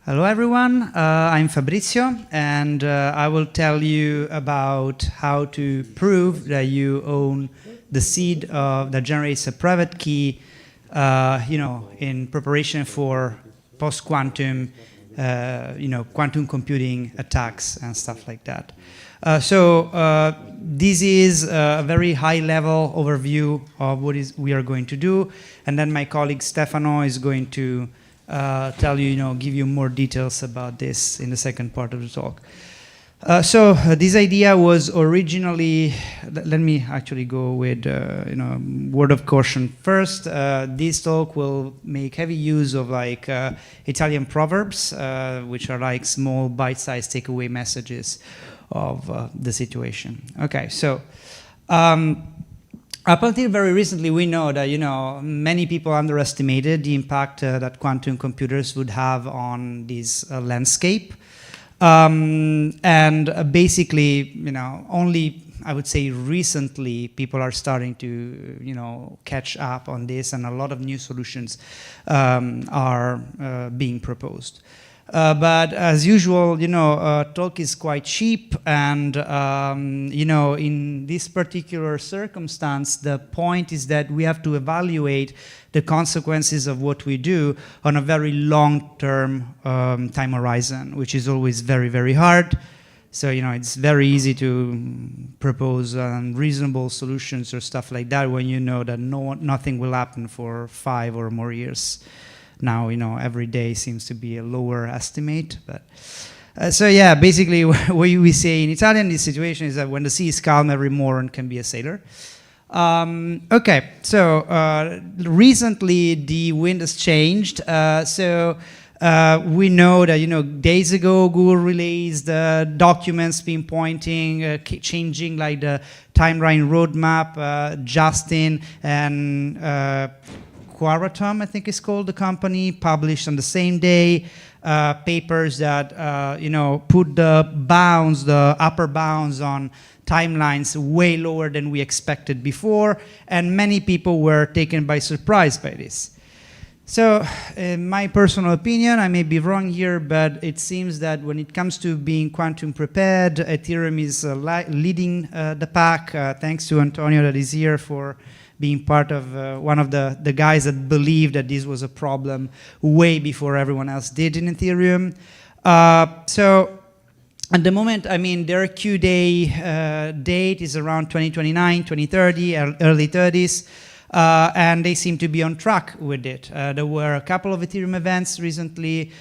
Hello everyone, I'm Fabrizio and I will tell you about how to prove that you own the seed that generates a private key in preparation for post-quantum quantum computing attacks and stuff like that. This is a very high-level overview of what we are going to do, and then my colleague Stefano is going to tell you, give you more details about this in the second part of the talk. This idea was originally, let me actually go with, word of caution first. This talk will make heavy use of Italian proverbs, which are like small bite-sized takeaway messages of the situation. Okay, so up until very recently, we know that many people underestimated the impact that quantum computers would have on this landscape, and basically, only I would say recently people are starting to catch up on this, and a lot of new solutions are being proposed. But as usual, talk is quite cheap, and in this particular circumstance, the point is that we have to evaluate the consequences of what we do on a very long-term time horizon, which is always very, very hard. So, it's very easy to propose reasonable solutions or stuff like that when you know that nothing will happen for 5 or more years. Now, every day seems to be a lower estimate. But yeah, basically what we say in Italian, this situation is that when the sea is calm, every moron can be a sailor. Okay, so recently the wind has changed. We know that, days ago, Google released documents pinpointing, changing like the timeline roadmap. Justin and Quaratum, I think it's called, the company, published on the same day papers that put the upper bounds on timelines way lower than we expected before, and many people were taken by surprise by this. So, in my personal opinion, I may be wrong here, but it seems that when it comes to being quantum prepared, Ethereum is leading the pack, thanks to Antonio that is here for being part of one of the guys that believed that this was a problem way before everyone else did in Ethereum. So at the moment, their Q-Day date is around 2029, 2030, early 30s. And they seem to be on track with it. There were a couple of Ethereum events recently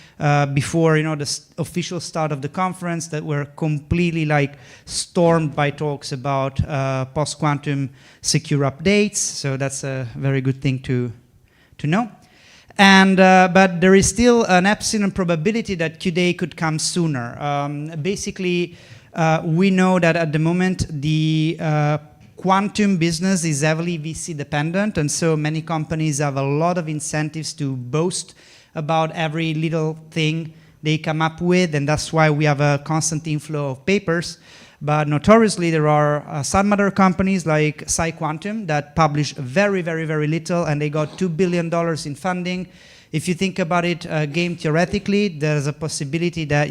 before the official start of the conference that were completely stormed by talks about post-quantum secure updates. So that's a very good thing to know. And but there is still an epsilon probability that Q-Day could come sooner. Basically, we know that at the moment the quantum business is heavily VC dependent, and so many companies have a lot of incentives to boast about every little thing they come up with, and that's why we have a constant inflow of papers. But notoriously, there are some other companies like PsiQuantum that publish very, very, very little, and they got $2 billion in funding. If you think about it, game theoretically, there's a possibility that,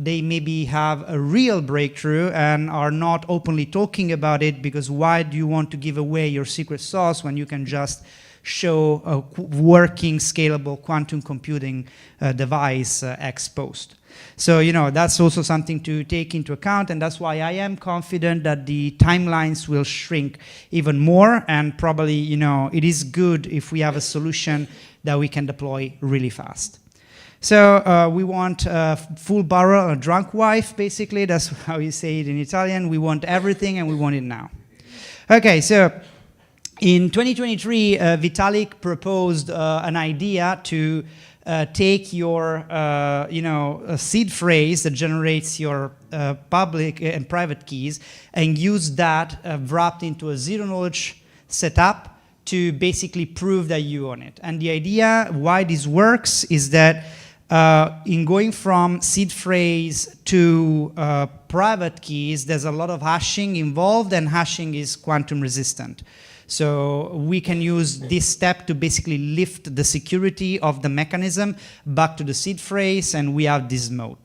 they maybe have a real breakthrough and are not openly talking about it, because why do you want to give away your secret sauce when you can just show a working, scalable quantum computing device ex post? So, that's also something to take into account, and that's why I am confident that the timelines will shrink even more, and probably, it is good if we have a solution that we can deploy really fast. So we want a full barrel, a drunk wife, basically. That's how you say it in Italian. We want everything, and we want it now. Okay, so in 2023, Vitalik proposed an idea to take your, a seed phrase that generates your public and private keys and use that wrapped into a zero-knowledge setup to basically prove that you own it. And the idea why this works is that in going from seed phrase to private keys, there's a lot of hashing involved, and hashing is quantum resistant. So we can use this step to basically lift the security of the mechanism back to the seed phrase, and we have this mode.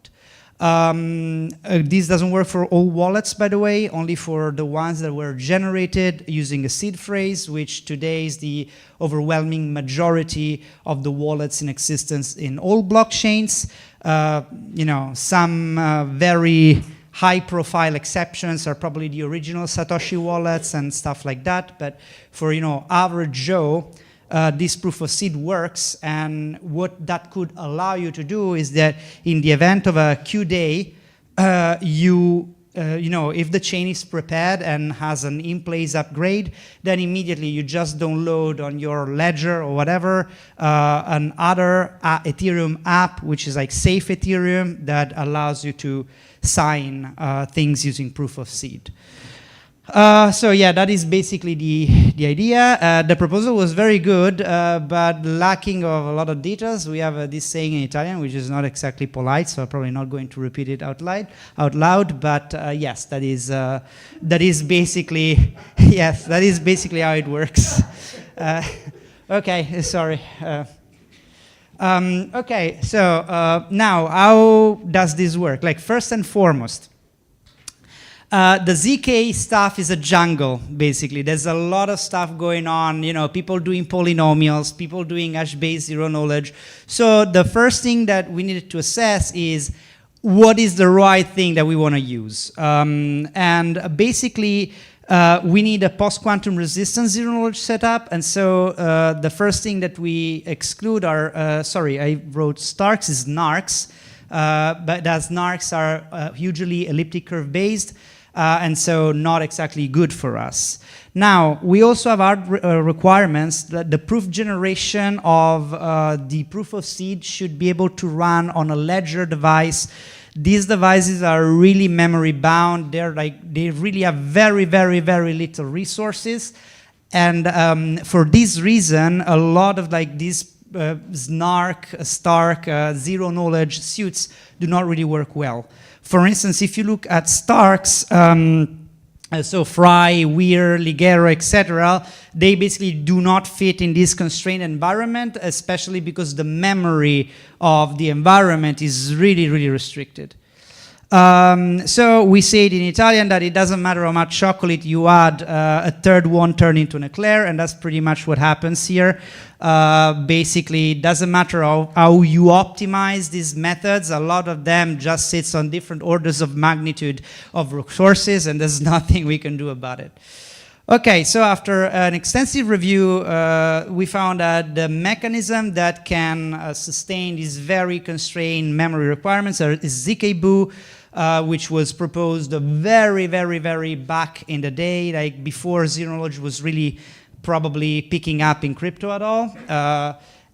This doesn't work for all wallets, by the way, only for the ones that were generated using a seed phrase, which today is the overwhelming majority of the wallets in existence in all blockchains. You know, some very high-profile exceptions are probably the original Satoshi wallets and stuff like that. But for, you know, average Joe, this proof of seed works, and what that could allow you to do is that in the event of a Q day, you know, if the chain is prepared and has an in-place upgrade, then immediately you just download on your ledger or whatever another Ethereum app, which is like Safe Ethereum, that allows you to sign things using proof of seed. So yeah, that is basically the idea. The proposal was very good, but lacking of a lot of details. We have this saying in Italian, which is not exactly polite, so I'm probably not going to repeat it out loud. But yes, that is basically yes, that is basically how it works. Okay, sorry. Okay, so now how does this work? Like, first and foremost, the ZK stuff is a jungle, basically. There's a lot of stuff going on, you know, people doing polynomials, people doing hash-based zero knowledge. So the first thing that we needed to assess is what is the right thing that we want to use. And basically, we need a post-quantum resistance zero knowledge setup. And so the first thing that we exclude are, sorry, I wrote Starks is NARCs, but as NARCs are hugely elliptic curve based, and so not exactly good for us. Now, we also have our requirements that the proof generation of the proof of seed should be able to run on a ledger device. These devices are really memory bound. They really have very, very, very little resources. And for this reason, a lot of like these SNARK, Stark, zero knowledge suits do not really work well. For instance, if you look at Starks, so Fry, Weir, Ligero, etc., they basically do not fit in this constrained environment, especially because the memory of the environment is really, really restricted. So we say it in Italian that it doesn't matter how much chocolate you add, a third won't turn into an eclair, and that's pretty much what happens here. Basically, it doesn't matter how you optimize these methods, a lot of them just sits on different orders of magnitude of resources, and there's nothing we can do about it. Okay, so after an extensive review, we found that the mechanism that can sustain these very constrained memory requirements is ZK-BOO, which was proposed very, very, very back in the day, like before zero knowledge was really probably picking up in crypto at all.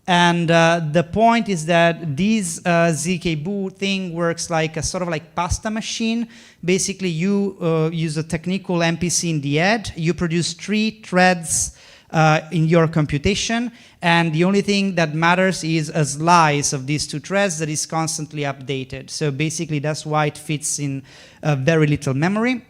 And the point is that this ZK-BOO thing works like a sort of like pasta machine. Basically, you use a technical MPC in the head. You produce 3 threads in your computation, and the only thing that matters is a slice of these 2 threads that is constantly updated. So basically, that's why it fits in very little memory.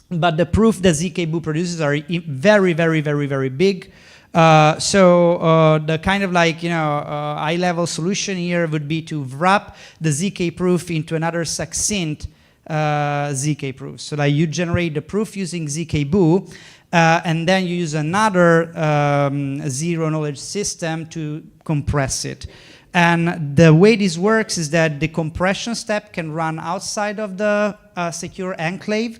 But the proof that ZK-BOO produces are very, very, very, very big. So the kind of like, you know, high-level solution here would be to wrap the ZK proof into another succinct ZK proof. So like you generate the proof using ZK-BOO, and then you use another zero knowledge system to compress it. And the way this works is that the compression step can run outside of the secure enclave,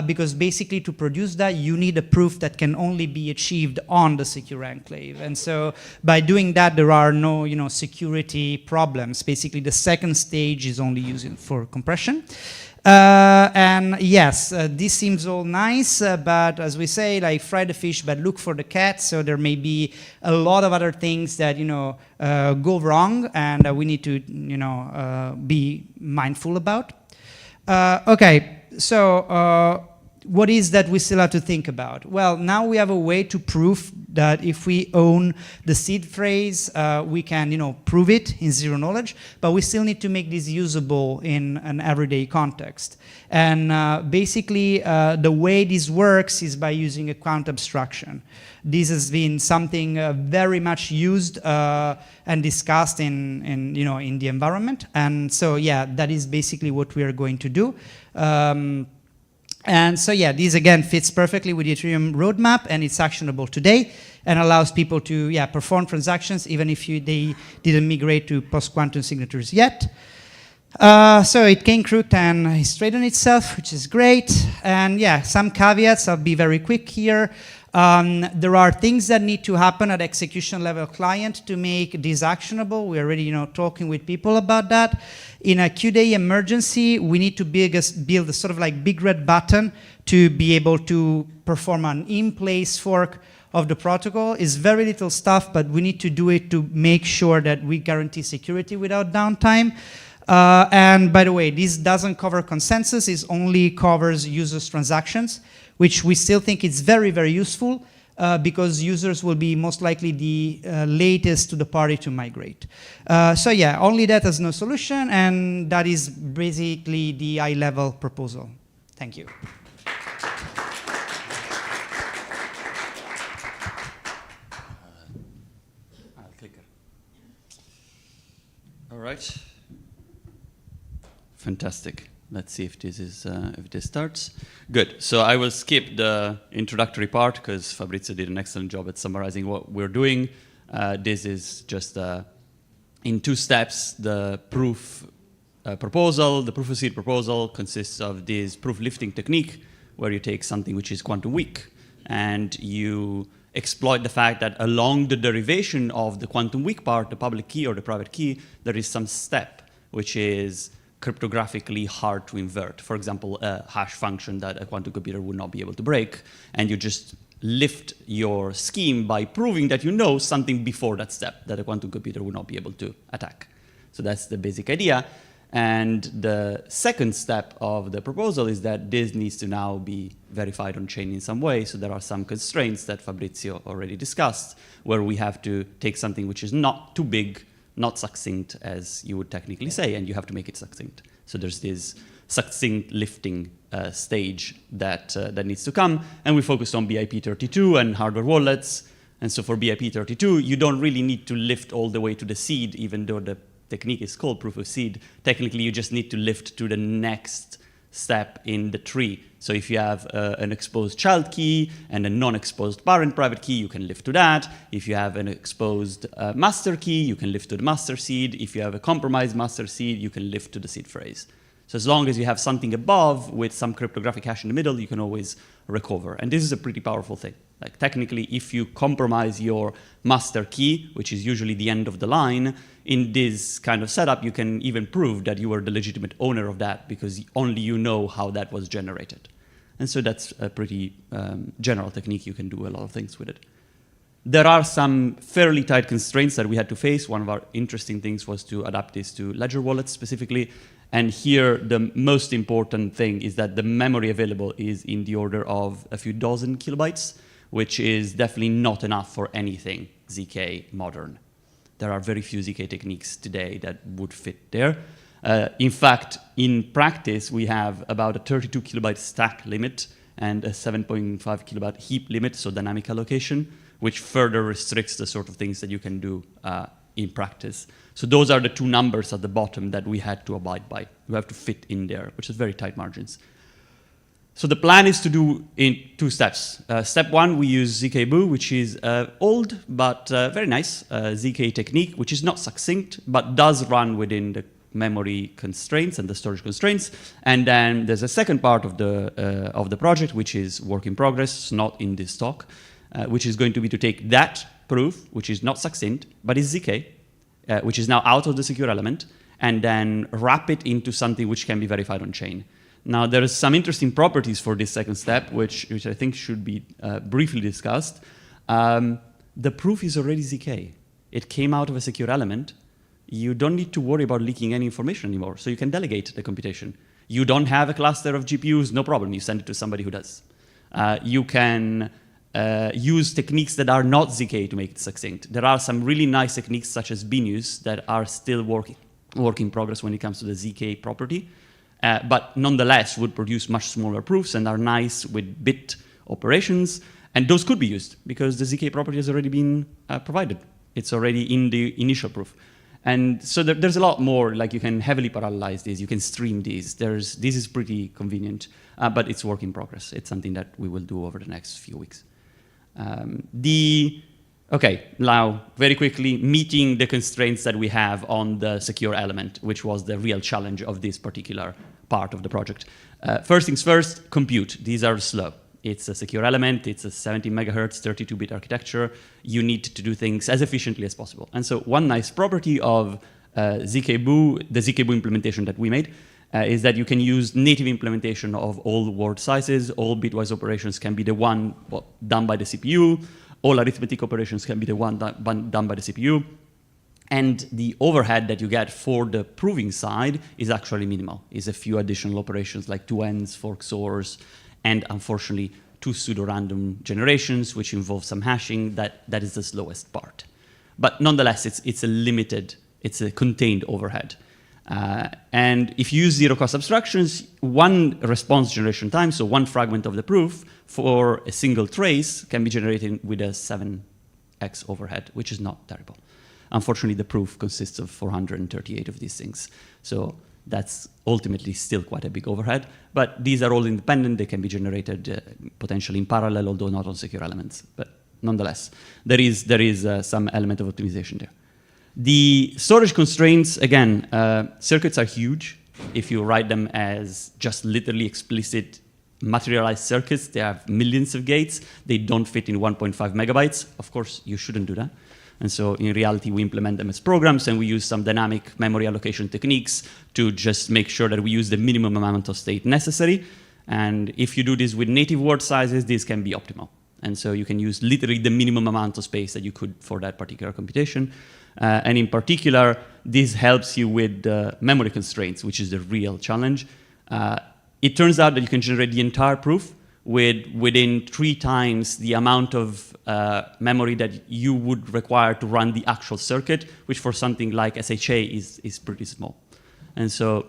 because basically to produce that, you need a proof that can only be achieved on the secure enclave. And so by doing that, there are no, you know, security problems. Basically, the second stage is only used for compression. And yes, this seems all nice, but as we say, like fry the fish, but look for the cat. So there may be a lot of other things that, you know, go wrong, and we need to, you know, be mindful about. Okay. So what is that we still have to think about? Well, now we have a way to prove that if we own the seed phrase, we can, prove it in zero knowledge, but we still need to make this usable in an everyday context. And basically, the way this works is by using a quant abstraction. This has been something very much used and discussed in the environment. And so, yeah, that is basically what we are going to do. And so, yeah, this again fits perfectly with the Ethereum roadmap, and it's actionable today and allows people to, perform transactions even if they didn't migrate to post-quantum signatures yet. So it came crooked and it straightened itself, which is great. And yeah, some caveats, I'll be very quick here. There are things that need to happen at execution level client to make this actionable. We're already talking with people about that. In a Q-day emergency, we need to build a sort of like big red button to be able to perform an in-place fork of the protocol. It's very little stuff, but we need to do it to make sure that we guarantee security without downtime. And by the way, this doesn't cover consensus, it only covers users' transactions, which we still think is very, very useful because users will be most likely the latest to the party to migrate. So yeah, only that has no solution, and that is basically the high-level proposal. Thank you. Clicker. All right. Fantastic. Let's see if this starts. Good. So I will skip the introductory part because Fabrizio did an excellent job at summarizing what we're doing. This is just in 2 steps. The proof proposal, the proof of seed proposal consists of this proof lifting technique where you take something which is quantum weak and you exploit the fact that along the derivation of the quantum weak part, the public key or the private key, there is some step which is cryptographically hard to invert. For example, a hash function that a quantum computer would not be able to break, and you just lift your scheme by proving that you know something before that step that a quantum computer would not be able to attack. So that's the basic idea. And the second step of the proposal is that this needs to now be verified on chain in some way. So there are some constraints that Fabrizio already discussed, where we have to take something which is not too big, not succinct as you would technically say, and you have to make it succinct. So there's this succinct lifting stage that needs to come, and we focused on BIP32 and hardware wallets. And so for BIP32, you don't really need to lift all the way to the seed, even though the technique is called proof of seed. Technically, you just need to lift to the next step in the tree. So if you have an exposed child key and a non-exposed parent private key, you can lift to that. If you have an exposed master key, you can lift to the master seed. If you have a compromised master seed, you can lift to the seed phrase. So as long as you have something above with some cryptographic hash in the middle, you can always recover. And this is a pretty powerful thing. Like technically, if you compromise your master key, which is usually the end of the line, in this kind of setup, you can even prove that you were the legitimate owner of that because only you know how that was generated. And so that's a pretty general technique. You can do a lot of things with it. There are some fairly tight constraints that we had to face. One of our interesting things was to adapt this to ledger wallets specifically. And here, the most important thing is that the memory available is in the order of a few dozen kilobytes, which is definitely not enough for anything ZK modern. There are very few ZK techniques today that would fit there. In fact, in practice, we have about a 32 kilobyte stack limit and a 7.5 kilobyte heap limit, so dynamic allocation, which further restricts the sort of things that you can do in practice. So those are the 2 numbers at the bottom that we had to abide by. We have to fit in there, which is very tight margins. So the plan is to do in 2 steps. Step 1, we use ZK-BOO, which is old but very nice ZK technique, which is not succinct, but does run within the memory constraints and the storage constraints. And then there's a second part of the project, which is work in progress, not in this talk, which is going to be to take that proof, which is not succinct, but is ZK, which is now out of the secure element, and then wrap it into something which can be verified on chain. Now, there are some interesting properties for this second step, which I think should be briefly discussed. The proof is already ZK. It came out of a secure element. You don't need to worry about leaking any information anymore, so you can delegate the computation. You don't have a cluster of GPUs, no problem, you send it to somebody who does. You can use techniques that are not ZK to make it succinct. There are some really nice techniques such as BNews that are still work in progress when it comes to the ZK property, but nonetheless would produce much smaller proofs and are nice with bit operations. And those could be used because the ZK property has already been provided. It's already in the initial proof. And so there's a lot more, like you can heavily parallelize these, you can stream these. This is pretty convenient, but it's work in progress. It's something that we will do over the next few weeks. Okay, now very quickly, meeting the constraints that we have on the secure element, which was the real challenge of this particular part of the project. First things first, compute. These are slow. It's a secure element, it's a 17 megahertz, 32-bit architecture. You need to do things as efficiently as possible. And so one nice property of ZKBoo, the ZKBoo implementation that we made, is that you can use native implementation of all word sizes. All bitwise operations can be the one done by the CPU. All arithmetic operations can be the one done by the CPU. And the overhead that you get for the proving side is actually minimal. It's a few additional operations like 2ends, fork XORs, and unfortunately 2 pseudo-random generations, which involve some hashing. That is the slowest part. But nonetheless, it's a limited, it's a contained overhead. And if you use zero-cost abstractions, one response generation time, so one fragment of the proof for a single trace can be generated with a 7x overhead, which is not terrible. Unfortunately, the proof consists of 438 of these things. So that's ultimately still quite a big overhead. But these are all independent. They can be generated potentially in parallel, although not on secure elements. But nonetheless, there is some element of optimization there. The storage constraints, again, circuits are huge. If you write them as just literally explicit materialized circuits, they have millions of gates. They don't fit in 1.5 megabytes. Of course, you shouldn't do that. And so in reality, we implement them as programs, and we use some dynamic memory allocation techniques to just make sure that we use the minimum amount of state necessary. And if you do this with native word sizes, this can be optimal. And so you can use literally the minimum amount of space that you could for that particular computation. And in particular, this helps you with memory constraints, which is the real challenge. It turns out that you can generate the entire proof within 3 times the amount of memory that you would require to run the actual circuit, which for something like SHA is pretty small. And so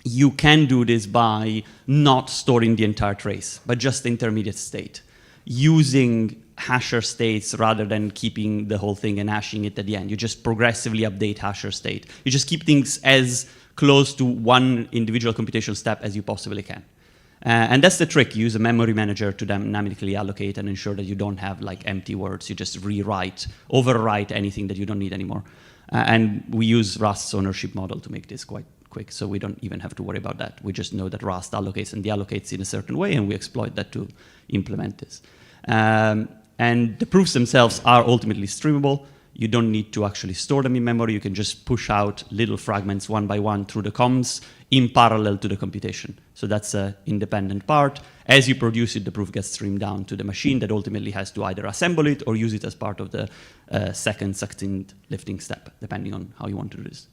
you can do this by not storing the entire trace, but just the intermediate state, using hasher states rather than keeping the whole thing and hashing it at the end. You just progressively update hasher state. You just keep things as close to one individual computation step as you possibly can. And that's the trick. You use a memory manager to dynamically allocate and ensure that you don't have like empty words. You just overwrite anything that you don't need anymore. And we use Rust's ownership model to make this quite quick, so we don't even have to worry about that. We just know that Rust allocates and deallocates in a certain way, and we exploit that to implement this. And the proofs themselves are ultimately streamable. You don't need to actually store them in memory. You can just push out little fragments one by one through the comms in parallel to the computation. So that's an independent part. As you produce it, the proof gets streamed down to the machine that ultimately has to either assemble it or use it as part of the second succinct lifting step, depending on how you want to do this.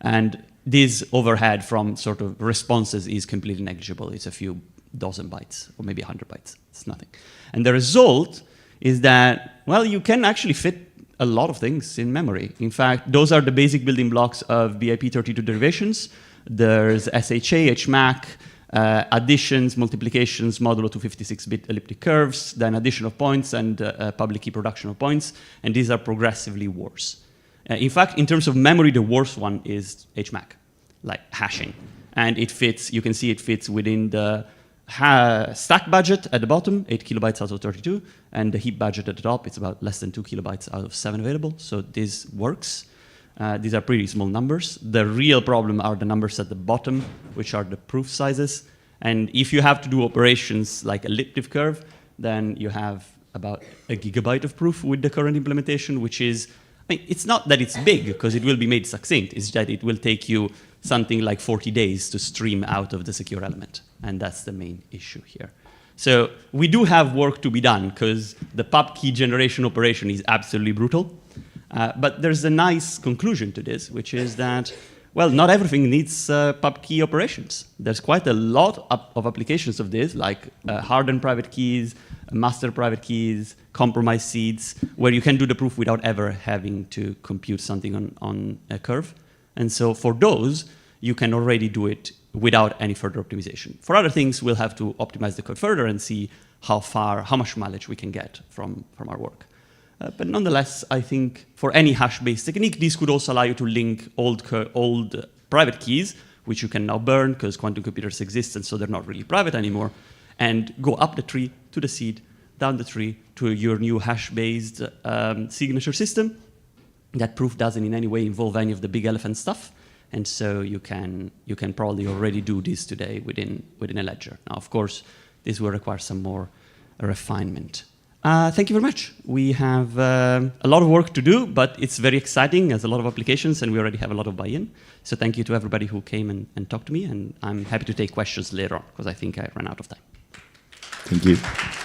And this overhead from sort of responses is completely negligible. It's a few dozen bytes or maybe 100 bytes. It's nothing. And the result is that, well, you can actually fit a lot of things in memory. In fact, those are the basic building blocks of BIP32 derivations. There's SHA, HMAC, additions, multiplications, modulo 256-bit elliptic curves, then addition of points and public key production of points, and these are progressively worse. In fact, in terms of memory, the worst one is HMAC, like hashing. And it fits, you can see it fits within the stack budget at the bottom, 8 kilobytes out of 32, and the heap budget at the top, it's about less than 2 kilobytes out of 7 available, so this works. These are pretty small numbers. The real problem are the numbers at the bottom, which are the proof sizes. And if you have to do operations like elliptic curve, then you have about a gigabyte of proof with the current implementation, which is, I mean, it's not that it's big, because it will be made succinct. It's that it will take you something like 40 days to stream out of the secure element. And that's the main issue here. So we do have work to be done, because the pub key generation operation is absolutely brutal. But there's a nice conclusion to this, which is that well, not everything needs pub key operations. There's quite a lot of applications of this, like hardened private keys, master private keys, compromise seeds, where you can do the proof without ever having to compute something on a curve. And so for those, you can already do it without any further optimization. For other things, we'll have to optimize the code further and see how much mileage we can get from our work. But nonetheless, I think for any hash-based technique, this could also allow you to link old private keys, which you can now burn because quantum computers exist, and so they're not really private anymore, and go up the tree to the seed, down the tree to your new hash-based signature system. That proof doesn't in any way involve any of the big elephant stuff, and so you can probably already do this today within a ledger. Now, of course, this will require some more refinement. Thank you very much. We have a lot of work to do, but it's very exciting. There's a lot of applications, and we already have a lot of buy-in. So thank you to everybody who came and talked to me, and I'm happy to take questions later on, because I think I ran out of time. Thank you.